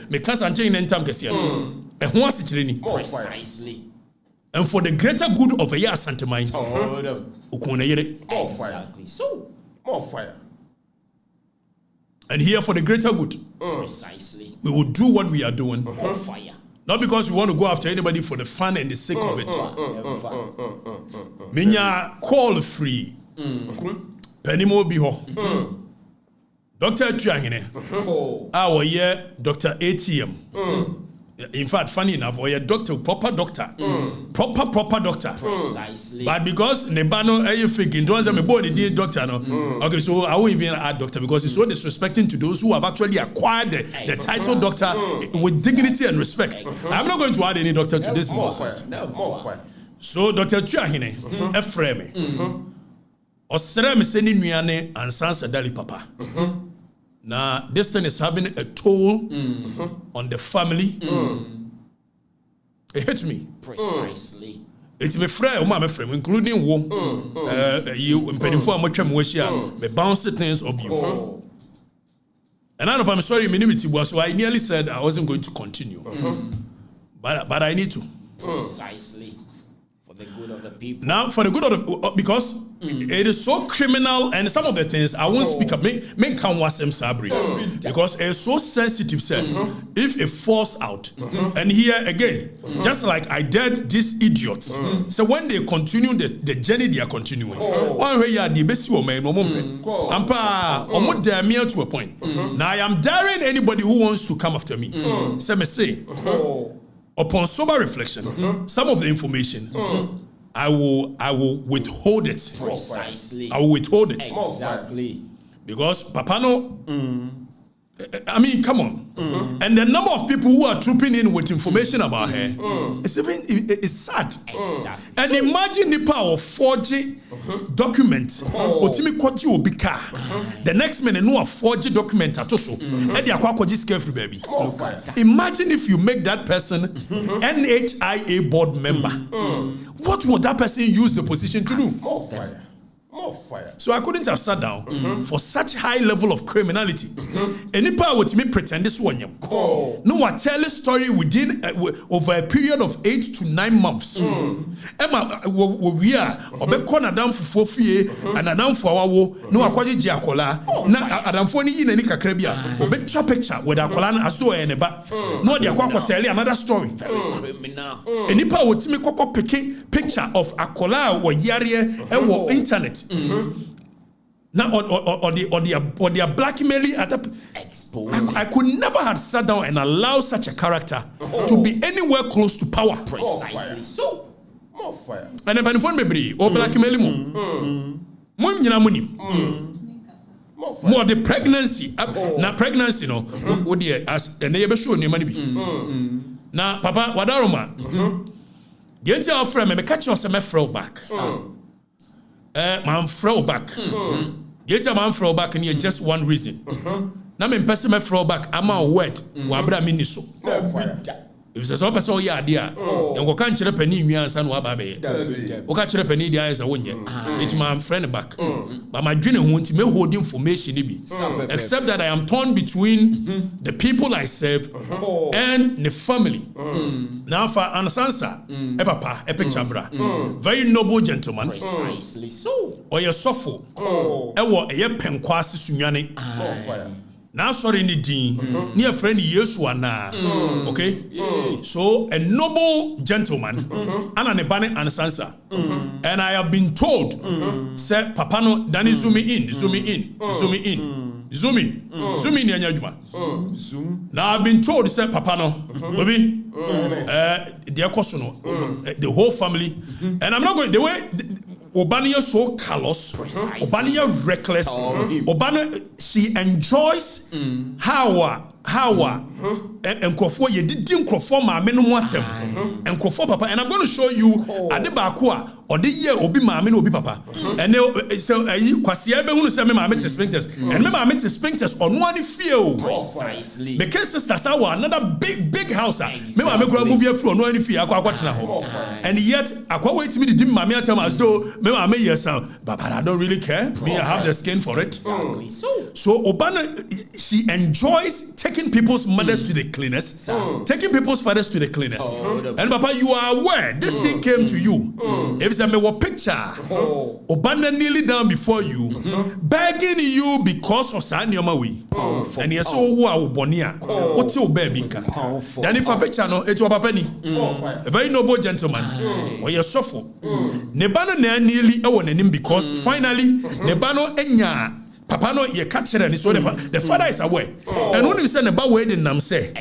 me cancer and chain and time kesiya. And who was it? Precisely. And for the greater good of a year Santa Mine. Exactly. So more fire. And here for the greater good. Precisely. We will do what we are doing. More fire. Not because we want to go after anybody for the fun and the sake of it. Minya call free. Penimo biho. Dr. Triahine. Our year Dr. ATM. In fact, funny enough, we are doctor, proper doctor. Proper doctor. Precisely. But because Nebano are you thinking, don't say me boy the doctor no. Okay, so I won't even add doctor because it's so disrespecting to those who have actually acquired the title doctor with dignity and respect. I'm not going to add any doctor to this nonsense. So Dr. Chiahine, Efreme. Osere me seni nuane ansansa Daly papa. Now, this thing is having a toll on the family. It hits me. Precisely. It's my friend, my friend, including you, and penny for much me bounce things of you. And I know I'm sorry, minimity was so I nearly said I wasn't going to continue. But I need to. Precisely. For the good of the people. Now, for the good of the because it is so criminal, and some of the things I won't speak up. Men can't watch them sabri because it's so sensitive. If it falls out, and here again, just like I did these idiots. So when they continue the journey, they are continuing. One way you the best woman, ampa, to a point. Now I am daring anybody who wants to come after me. Say. Upon sober reflection, some of the information, I will withhold it. Precisely. I will withhold it. Exactly. Because Papa no, I mean, come on. And the number of people who are trooping in with information about her, it's sad. Exactly. And imagine the power of 4G document. The next minute, no 4G document at also. And the baby. Imagine if you make that person NHIA board member. What would that person use the position to do? More fire. More fire. So I couldn't have sat down for such high level of criminality. Any power with me pretend this one. No, I tell a story within over a period of 8 to 9 months. Emma, we are corner down for 4 years and down for our no aquaji giacola. Now, Adam Foni in any cacrebia, or better picture with Acolana as though any but no, the aqua tell another story. Criminal. Any power with me coco picture of Acola or Yaria and internet. Now, or they are blackmailing at the exposed. I could never have sat down and allow such a character to be anywhere close to power. Precisely so. More fire. And then phone baby or blackmailing more the pregnancy. Now pregnancy no as and they be show no money be. Now papa wadaroma. The entire friend me catch us me throw back. Man throw back. Get a man throw back and just one reason. Now me person me throw back. I'm a word. Wabra miniso. More fire. If there's a person here, dear, and we can't chirp a penny, we are son of Ababe. We can't chirp a penny, there is a window. It's my friend back. But my dream won't me hold information, except that I am torn between the people I serve and the family. Now, for an answer, a papa, a pichabra, very noble gentleman. Precisely so. Or your sofo, a year penquasi sunyane. More fire. Now, sorry, Nidin, near friend Yeswana. Okay? So, a noble gentleman, and an ebane and sansa. And I have been told, say, Papano, Danny, zoom in, zoom in, zoom in, zoom in, zoom in, Yanyajuma. Now, I've been told, say, Papano, baby, dear Kosono, the whole family, and I'm not going the way. Obania so callous, Obania reckless, Obana she enjoys how and Crawford you didn't Crawford my men watem and Crawford papa, and I'm going to show you at the Bakua or the year obi mammy obi papa. And so Quasia who say me mammy sphincters and me mammy sphincters on one feel precisely because sisters our another big house. Me mammy go movie floor no any fear and yet I quite wait to me the mammy tell as though me mammy yes but I don't really care. Me I have the skin for it. Exactly. So Obana she enjoys taking taking people's mothers to the cleaners, taking people's fathers to the cleaners. And Papa, you are aware this thing came to you. If it's a picture, Obana kneeling down before you, begging you because of Sanyoma way. And yes, oh, wow, Bonia, what's your baby? Then if a picture, no, it's Papa Penny, a very noble gentleman, or your shuffle. Nebano nearly own him because finally, Nebano Enya. Papa no ye catch and so the father is aware. And when we send about wedding nam say,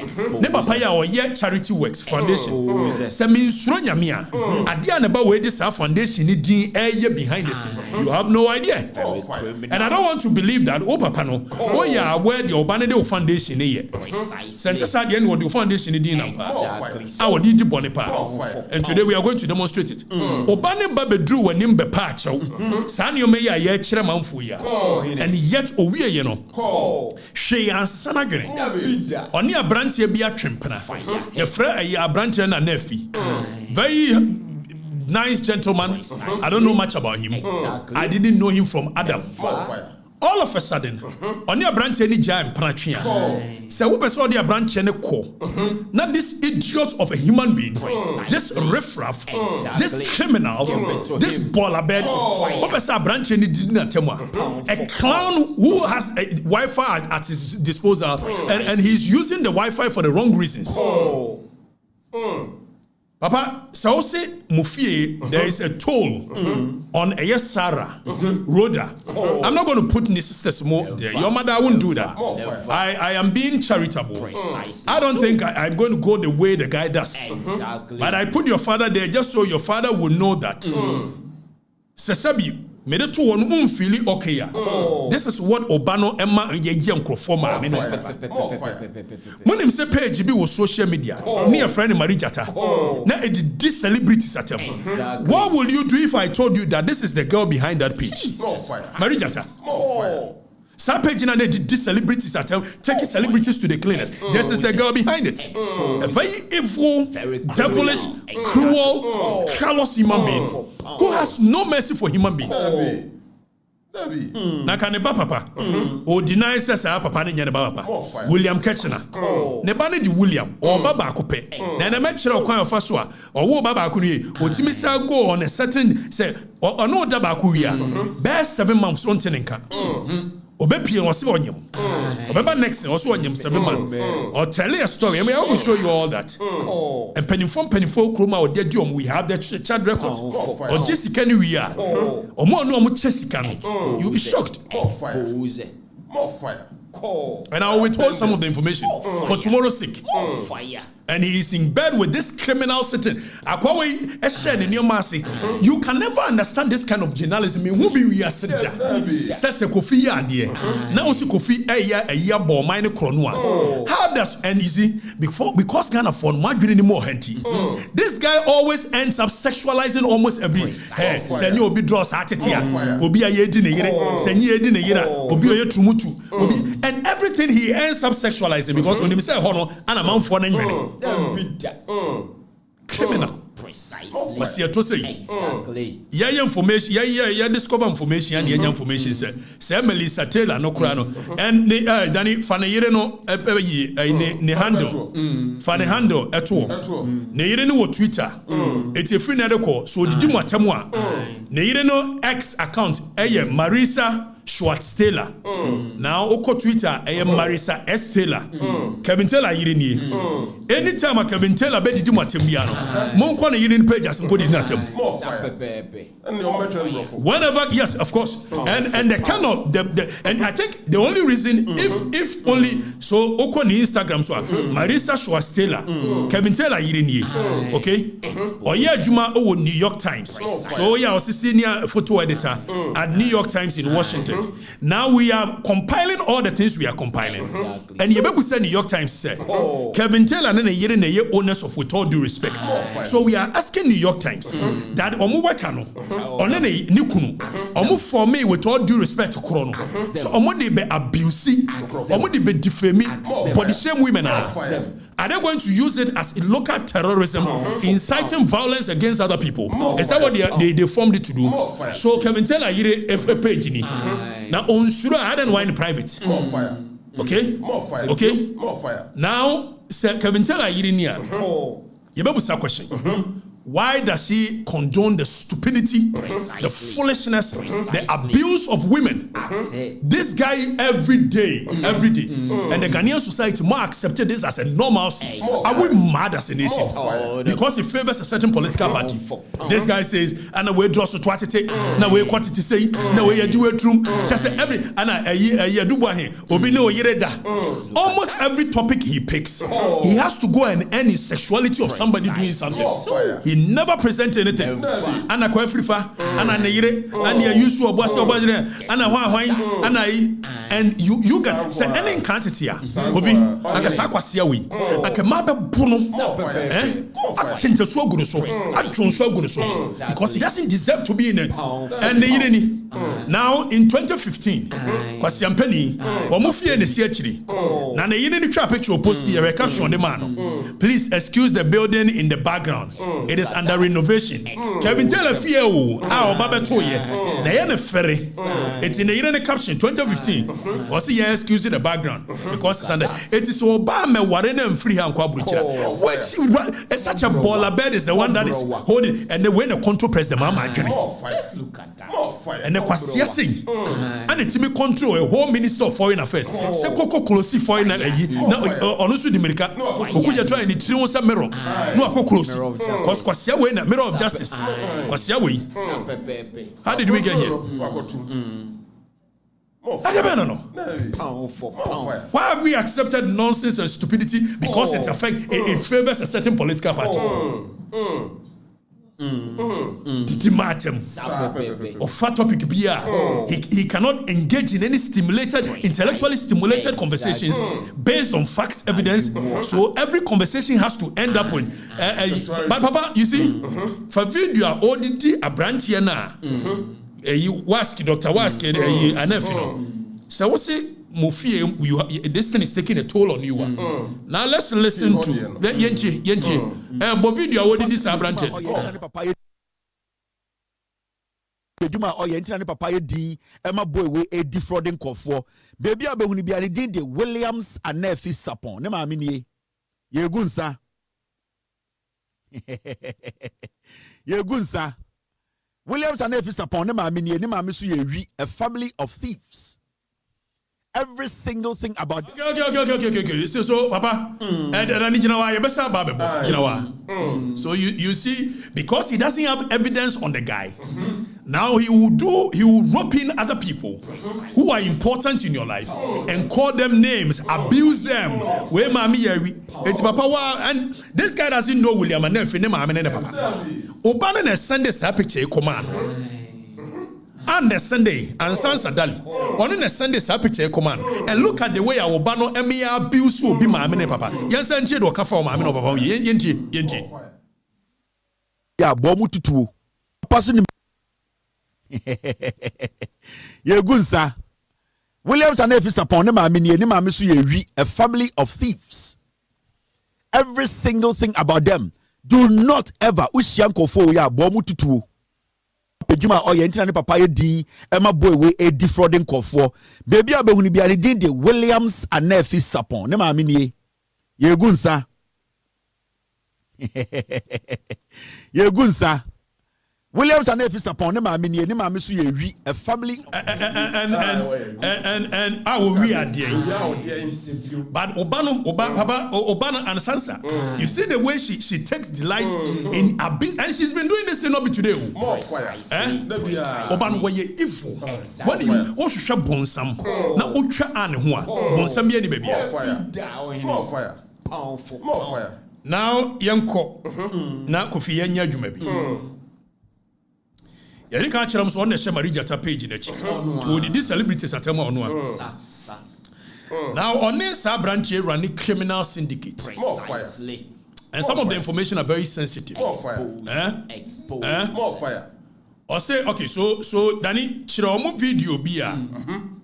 ne papa ya or ye charity works foundation. Say me sronya mia. Adia about where this foundation need ye behind the scene. You have no idea. And I don't want to believe that papa no. Oh yeah, where the Obane foundation ye. Since at the end what the foundation need number. Our did the bonipa. And today we are going to demonstrate it. Obane babe drew when him be patch. Sanyo me ya ye chere manfuya. And yet owie ye no hwe ansana gere oni abrantie bia twempena ye fra ayi abrantie na nafi very nice gentleman. I don't know much about him. I didn't know him from Adam. All of a sudden, oni abrantie ni jam pratwea. Say wo person odi abrantie ne ko. Not this idiot of a human being. This riffraff, this criminal, this ballabed. Wo person abrantie ni did na temo. A clown who has a Wi-Fi at his disposal and he's using the Wi-Fi for the wrong reasons. Papa, so say Mufie, there is a toll on a Sarah Rhoda. I'm not going to put any sisters more there. Your mother won't do that. I am being charitable. I don't think I'm going to go the way the guy does. But I put your father there just so your father will know that. Sesabi, me de to one feel okay ya. This is what Obano Emma ye microphone me no. When him say page bi wo social media, me a friend Marijata. Na e di celebrities at him. What will you do if I told you that this is the girl behind that page? Marijata. Some page na di celebrities at him, taking celebrities to the clinic. This is the girl behind it. A very evil, devilish, cruel, callous human being who has no mercy for human beings. Na kaneba papa o deny says papa ne nyane papa William Ketchner ne ba ne di William o baba akope na na me kire okwan ofa so a o wo baba akunu o timi sa go on a certain say o no da ba akuru be 7 months on tenenka Obepie was onyem. Obeba next also onyem 7 months. Or tell a story. I will show you all that. And penifo kroma or dear diom we have the child record. Or Jessica we are. Or more no Jessica. You'll be shocked. More fire. And I will withhold some of the information for tomorrow's sake. Fire. And he is in bed with this criminal sitting. You can never understand this kind of journalism. We are sitting says a Kofi idea. Now also Kofi a year ball mine cronua. How does and easy because kind of fun more henty. This guy always ends up sexualizing almost every say you be draws at it here. Obi a yedin say ye din yira obi oye tumutu and everything he ends up sexualizing because when he say hono and a man for criminal. Precisely. Exactly. Yeah, information. Yeah. Discover information and yeah, information. Say Melissa Taylor no krano and Danny Fanayire no ne handle. Fane handle eto. Ne yire no Twitter. It's a free network. So did you matemwa? Ne yire no X account. Marisa Schwartz Taylor. Now oko Twitter Marisa S Taylor. Kevin Taylor yire ni. Anytime a Kevin Taylor be did you matembiano. Mon kwana yire ni pages go did not whenever yes of course and the kind of the and I think the only reason if only so oko ni Instagram so Marisa Schwartz Taylor Kevin Taylor yire ni okay or yeah Juma o New York Times so yeah was senior photo editor at New York Times in Washington. Now we are compiling all the things we are compiling and you better say New York Times say Kevin Taylor and yire na ye owners of with all due respect so we are asking New York Times that omo wakano one ne nikunu omo for me with all due respect krono so omo dey be abuse omo dey be defame for the same women are they going to use it as a local terrorism inciting violence against other people is that what they formed it to do so Kevin Taylor yire a page ni na on sure I don't wine private Okay? More fire. Okay? More fire. Now, Sir Kevin Taylor Yirinia. You better say question. Why does she condone the stupidity, the foolishness, the abuse of women? This guy every day, and the Ghanaian society more accepted this as a normalcy. Are we mad as a nation? Because it favors a certain political party. This guy says, and we draw so twatite, na we quantity say, na we do it room, just every, and a year do what he, obino yereda. Almost every topic he picks, he has to go and end his sexuality of somebody doing something. He never present anything. Anna Afrifa, Anna Neire, Anna Yusu Obuasi Obajire, Anna Hwan, Anna and you can say any quantity. Ovi, Akasakwasia we. Akamabe Bruno, acting to so good so, action so good so, because he doesn't deserve to be in it. And now in 2015, Kwasiam Penny, Omufie ne Siachiri. Na ne yini try picture post here caption the man. Please excuse the building in the background. It is under renovation. Kevin Taylor fear Baba Toye. Na yene ferry. It's in the yini caption 2015. Was he excuse the background because it's under it is Obama Warren and free hand kwabuchira. Which is such a baller bed is the one that is holding and the way the control press the mama. Just look at that. And the Kwasia say, and it's me control a whole minister of foreign affairs. Say Coco close foreign now honestly the America. Okuja try and three was a mirror. No ako close. Because Kwasia way na mirror of justice. Kwasia way. How did we get here? Why have we accepted nonsense and stupidity because it favors a certain political party? Or fat topic he cannot engage in any intellectually stimulated conversations based on facts, evidence. So every conversation has to end up with but Papa, you see, for video audit a branch here now. Waski, Dr. Waski, and so what's it? This thing is taking a toll on you. Now let's listen to Yenti. But video, what did this branch? Juma or Yentina Papa D, Emma Boy, we a defrauding for baby. I be be the Williams and Nephi Sapon. Nema mini ye gunsa. Ye gunsa. Williams and Nephi Sapon, Nema mini, Nema misu ye a family of thieves. Every single thing about okay. So Papa, and I need to know why you best about you know why. So you see, because he doesn't have evidence on the guy, now he will rope in other people who are important in your life and call them names, abuse them. Where mommy it's Papa, and this guy doesn't know William and Nephi, Papa. Obana Sunday happy command. And the Sunday and Sansa Daly. On the Sunday picture command. And look at the way our Bano Emia abuse will be my mini papa. Yes, and she do a for my papa. Yenti. Yeah, Bomu tutu. Person. Ye gunsa. Williams and Nephi upon them, a family of thieves. Every single thing about them. Do not ever Ushanko for ya Bomu tutu. Juma or Yentina Papa D, Emma Boy, we a defrauding for baby. I be the Williams and Nephi Sapon. Nema mini ye gunsa. Ye gunsa. Williams and Nephi Sapon. Nema mini nema misu ye a family and I will read but Obana and Sansa. You see the way she takes delight in a bit, and she's been doing this thing not be today. Obana were evil. When you also shall bonsam now ultra and one bonsam ye baby. More fire. Now Yanko now Kofi Yanya Jumebi. You can't tell us on the Shamarija page in it. To these celebrities at Tema on one. Now, on this branch here running criminal syndicate. Precisely. And some of the information are very sensitive. More fire. Exposed. More fire. Or say, okay, so Danny, Chiromo video beer.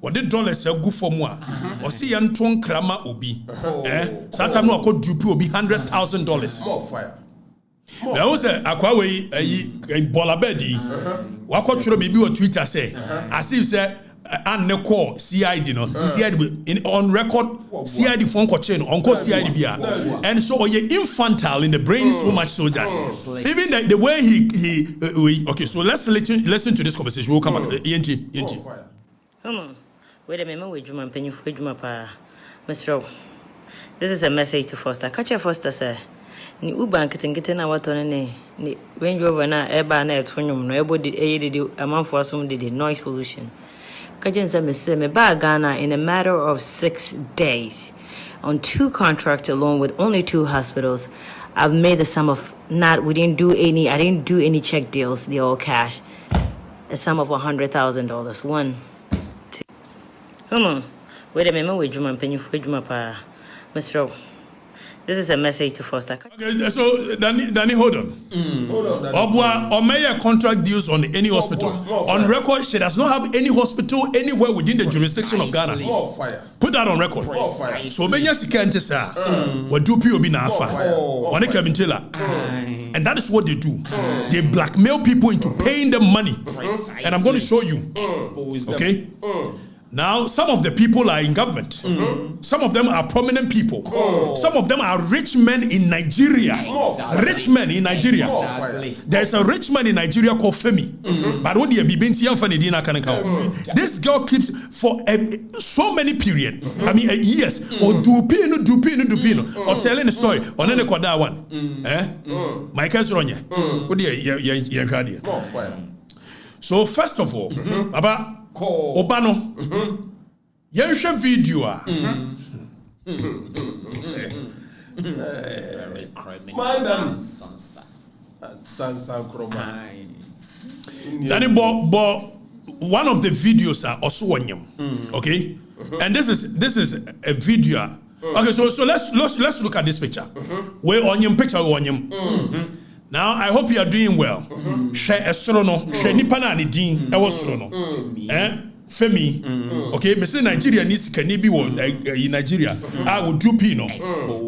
What the dollars are good for moi. Or see Anton Krama Obi. Satan no could dupe Obi $100,000. More fire. There was a Aquaway a Bolabedi. What could baby or Twitter say? As if say and ne call CID no CID on record CID phone call chain on call CID bia and so you infantile in the brain so much so that even the way he okay, so let's listen to this conversation. We'll come back. ENT. Wait a minute, we Juma penny for Juma pa. Mr. This is a message to Foster. Catch your Foster, sir. Ni Uban getting our turn ni Range Rover na eba na etronyum no ebo did a month for some did noise pollution. Kajan said me bag Ghana in a matter of 6 days on 2 contracts alone with only 2 hospitals. I've made the sum of I didn't do any check deals, they're all cash. A sum of $100,000. 1, 2. Come on. Wait a minute, we Juma penny for Juma pa. Mr. This is a message to Foster. Okay, so Danny, hold on. Obwa or mayor contract deals on any hospital. On record, she does not have any hospital anywhere within the jurisdiction of Ghana. Put that on record. So Pr3gnancy can't say, what do POB na afa? One Kevin Taylor. And that is what they do. They blackmail people into paying them money. And I'm going to show you. Okay? Now, some of the people are in government. Some of them are prominent people. Some of them are rich men in Nigeria. Rich men in Nigeria. There's a rich man in Nigeria called Femi. But what do you be? This girl keeps for so many period. I mean, years. Or dupino. Or telling a story. Or then that one. Michael's wrong. What do you? So first of all, about Obano, Yensha video. Danny, but one of the videos are also on him. Okay, and this is a video. Okay, so let's look at this picture. Where on him picture on him. Now I hope you are doing well. Share a sorono, share nipana ni din. I was sorono. Femi, okay, me say Nigeria needs can be one in Nigeria. I will do pino.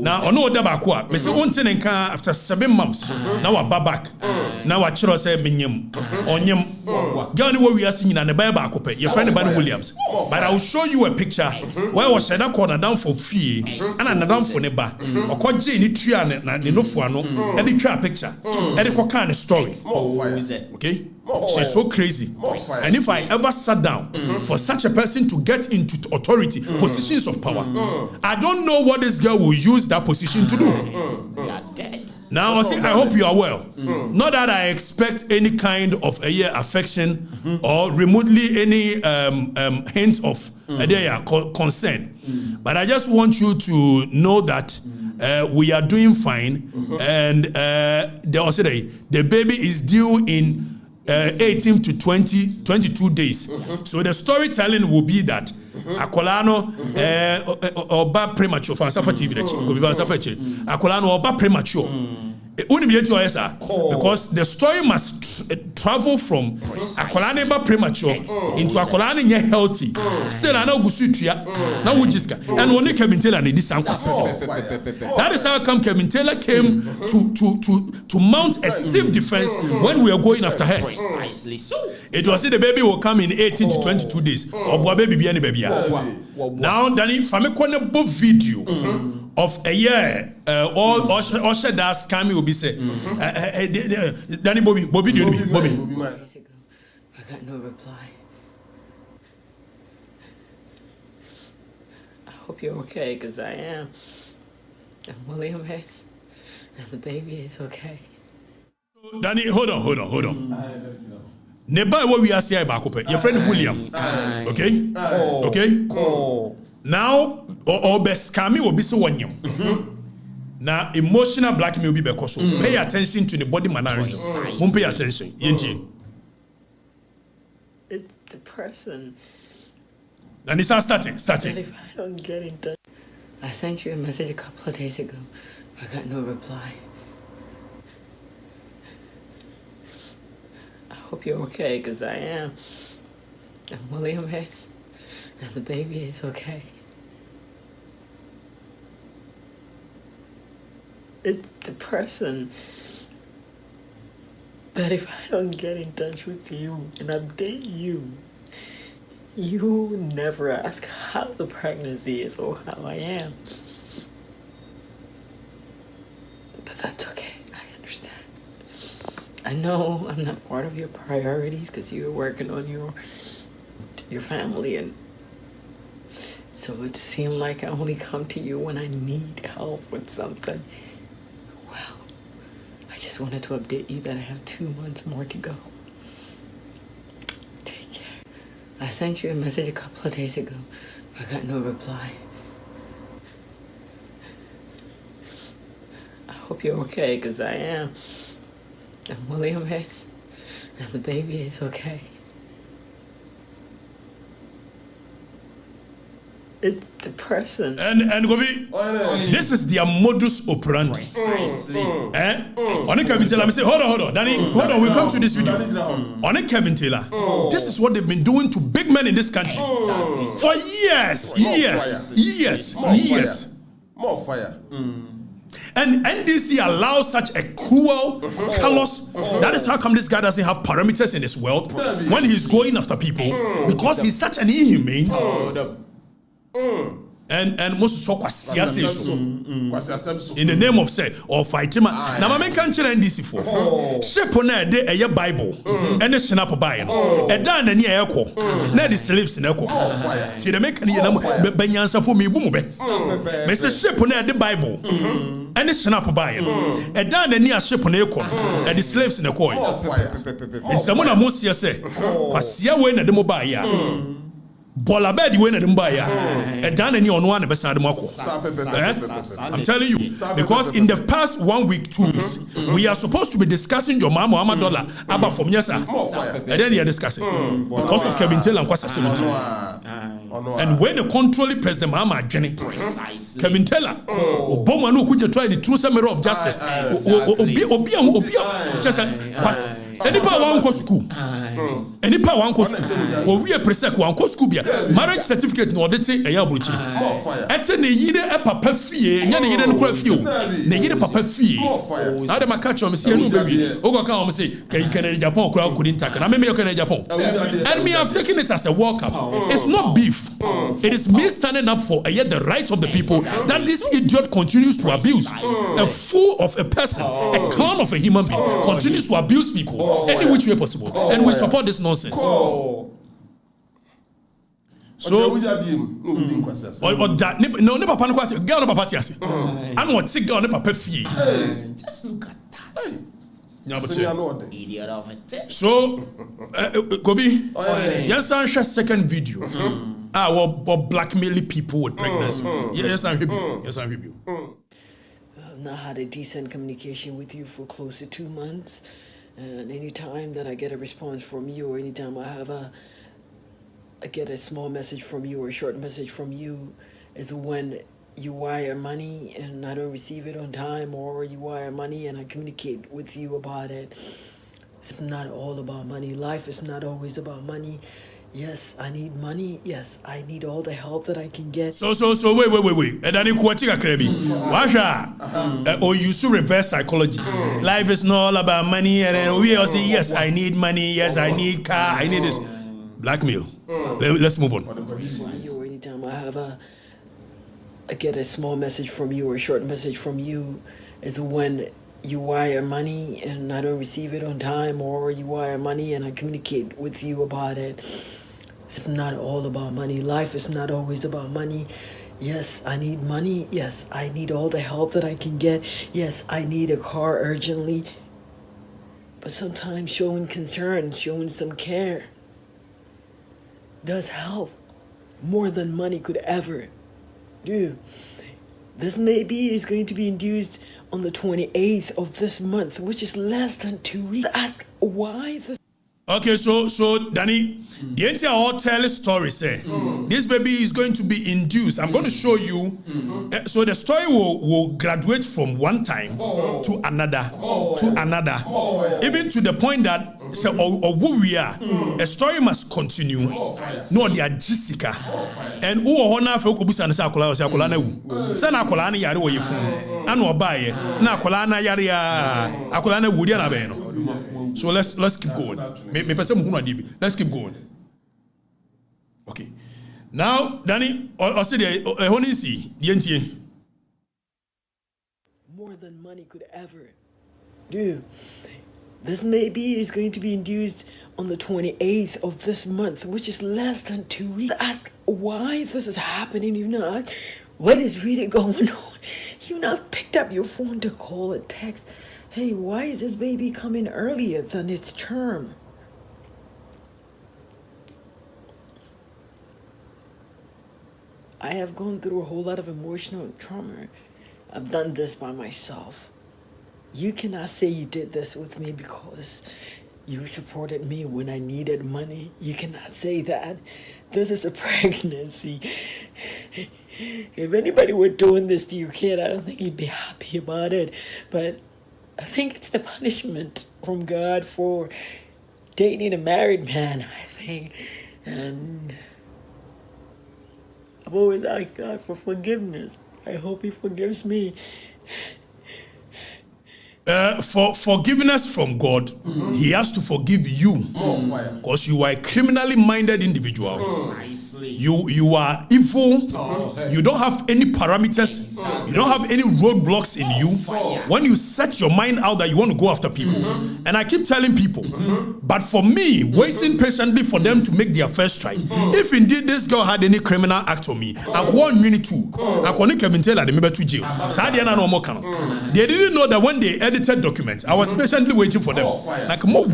Now on no dabakwa. Me say one thing after 7 months. Now I back. Now I chiro say minyam. Onyam. Girl, what we are seeing in the Bible akope. Your friend Barry Williams. But I will show you a picture where was Shada corner down for fee and another down for neba. Or call Jay ni tria na no fuano. And the try picture. And the kind of story. Okay. She's so crazy. And if I ever sat down for such a person to get into authority, positions of power, I don't know what this girl will use that position to do. You are dead. Now, I hope you are well. Not that I expect any kind of affection or remotely any hint of concern. But I just want you to know that we are doing fine. And the baby is due in 18 to 22 days. So the storytelling will be that Akolano oba premature for Safa TV Akolano oba premature. Because the story must travel from Akolane ba premature into Akolane nye healthy. Still I know Gusutia now Wujiska and only Kevin Taylor need this uncle. That is how come Kevin Taylor came to mount a stiff defense when we are going after her. Precisely so. It was the baby will come in 18 to 22 days. Or baby be any baby. Now Danny Famekone book video of a year all that scammy will be said. Danny Bobby. I got no reply. I hope you're okay, because I am. I'm William Hayes, and the baby is okay. Danny, hold on. Neba what we are saying about your friend William. Okay? Okay? Now, or best scammy will be so one. Now, emotional blackmail will be because pay attention to the body mannerism. Won't pay attention. It's depressing. And it's starting. If I don't get in touch. I sent you a message a couple of days ago. I got no reply. I hope you're okay, because I am. I'm William Hayes, and the baby is okay. It's depressing that if I don't get in touch with you and update you, You never ask how the pregnancy is or how I am. But that's okay. I understand. I know I'm not part of your priorities because you're working on your family, and so it seemed like I only come to you when I need help with something. Well, I just wanted to update you that I have 2 months more to go. Take care. I sent you a message a couple of days ago. I got no reply. I hope you're okay, because I am. And William is. And the baby is okay. It's depressing. And Govi, this is their modus operandi. Precisely. On a Kevin Taylor, I say, hold on, Danny, hold on, we'll come to this video. On a Kevin Taylor, this is what they've been doing to big men in this country for years. More fire. And NDC allows such a cruel, callous. That is how come this guy doesn't have parameters in this world when he's going after people, because he's such an inhumane. And most so in the name of say or fight him. Now my men can't NDC for shape on a day a Bible and a snap by a dan and near echo. Now the slaves in echo. See the make any Benyansa for me boom. Mr. Shape on the Bible and a snap by a dan and near ship on echo and the slaves in the coin. And someone almost say, Quasia when at the mobile. Bola bed you win buy and done any on one beside the Moko. I'm telling you, because in the past 1 week, 2 weeks, we are supposed to be discussing your mama dollar about from yes, and then you are discussing because of Kevin Taylor and Kwasa 17. And when the controlling President Mama Jenny, Kevin Taylor, Obama no could try the true summary of justice. Any power one go school. Any power one go school. Or we a presec one go school. Marriage certificate no dey say eya abrochi. Ete ne yire e papa fie, nya ne yire no kwa fie o. Ne yire papa fie. How dem catch am say no baby. O go kan am say can Japan kwa couldn't take. Na me can Japan. And me have taken it as a walk up. It's not beef. It is me standing up for the rights of the people that this idiot continues to abuse. A fool of a person, a clown of a human being continues to abuse people. Any which way possible, and we support this nonsense. So, that no papa no kwati girl no papa tiase. And what take girl no papa fie. Just look at that. Idiot of it. So, Kobi, yes, I share second video. What blackmailing people with pregnancy. Yes, I hear you. Yes, I hear you. I've not had a decent communication with you for close to 2 months. And anytime that I get a response from you, or anytime I get a small message from you or a short message from you, is when you wire money and I don't receive it on time, or you wire money and I communicate with you about it. It's not all about money. Life is not always about money. Yes, I need money. Yes, I need all the help that I can get. So, wait. And then you kuachika krebi. Washa. Or you should reverse psychology. Life is not all about money. And then we all say, yes, I need money. Yes, I need car. I need this. Blackmail. Let's move on. Or anytime I get a small message from you or a short message from you, is when you wire money and I don't receive it on time, or you wire money and I communicate with you about it. It's not all about money. Life is not always about money. Yes, I need money. Yes, I need all the help that I can get. Yes, I need a car urgently. But sometimes showing concern, showing some care does help more than money could ever do. This maybe is going to be induced on the 28th of this month, which is less than 2 weeks. Ask why this. Okay, so Danny, the entire tell story say this baby is going to be induced. I'm going to show you. So the story will graduate from one time to another, even to the point that so who we are. A story must continue. No, they are Jessica, and who honor for kubusa na sakola na wu. Sana akola na yare wo yefu. Anu obaye na akola na yare ya akola na wudi na be no. So let's keep going. Let's keep going. Okay. Now, Danny, I said, DNT. More than money could ever do. This maybe is going to be induced on the 28th of this month, which is less than 2 weeks. Ask why this is happening. You've not, what is really going on? You've not picked up your phone to call or text. Hey, why is this baby coming earlier than its term? I have gone through a whole lot of emotional trauma. I've done this by myself. You cannot say you did this with me because you supported me when I needed money. You cannot say that. This is a pregnancy. If anybody were doing this to your kid, I don't think you'd be happy about it. But I think it's the punishment from God for dating a married man, I think. And I've always asked God for forgiveness. I hope he forgives me. For forgiveness from God, he has to forgive you because you are a criminally minded individual. You are evil. You don't have any parameters. You don't have any roadblocks in you. When you set your mind out that you want to go after people, and I keep telling people, but for me, waiting patiently for them to make their first strike. If indeed this girl had any criminal act on me, I want you too. I want Kevin Taylor to jail. They didn't know that when they edited documents, I was patiently waiting for them. Like come on.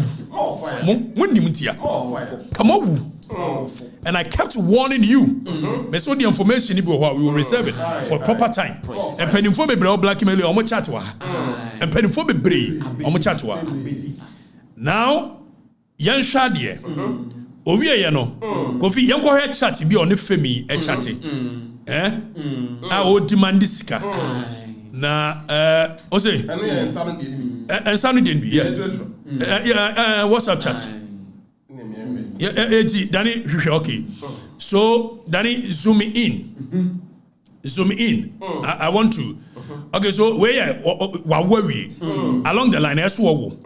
And I kept warning you. Me so the information we will reserve it for proper time. And penifo bebre blackmail omo chat wa. And penifo bebre omo chat wa. Now, yan hwa de. Owie ye no. Kofi yan ko he chat bi on femi e chat. A o demand sika. Na o say ensanu den bi. Yeah. WhatsApp chat. Yeah, Danny, okay. So, Danny, zoom in. Zoom in. I want to. Okay, so where we along the line, as well.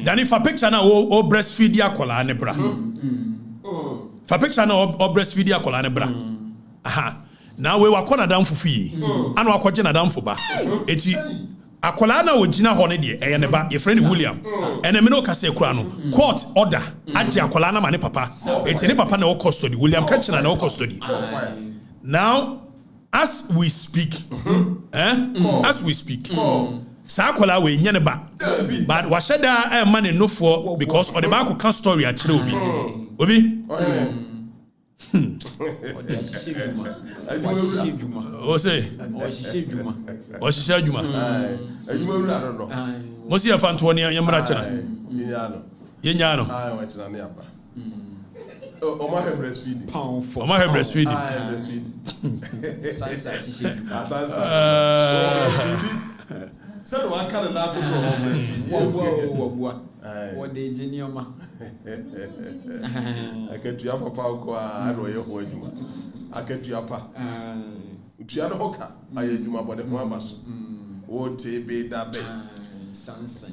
Danny, for picture now, or breastfeed ya kola ne bra. For picture now, or breastfeed ya kola ne bra. Aha. Now we were corner down for fee. And we are corner down for ba. Eti. Akola na ogina ho ne de neba your friend William and me no kase kura no court order agi akola na ma ne papa eti ne papa na o custody William Kitchener na o custody. Now as we speak as we speak sa akola we nya ne ba but wa sheda man no for because o de ba ko kan story a kire obi O say o shisha juma mo si afanto ne yamra chena yenya no wa chena ne aba o ma have breastfeeding o ma have breastfeeding sansa shisha juma said one kind na go for what the genioma akatua papa ko a no ye ho adwuma akatua pa utua no hoka aye adwuma bode ko abaso o te be da be sansa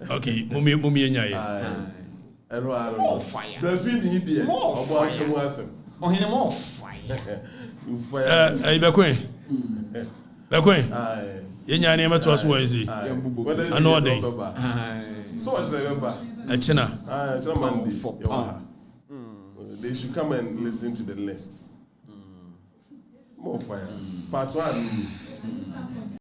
okay mumi enya ye ero aro fire breastfeeding here obo akemu asem ohine mo fire Bekwen yenya ne meto so wanzi ano den so what's the remember achina achina Monday they should come and listen to the list more fire part 1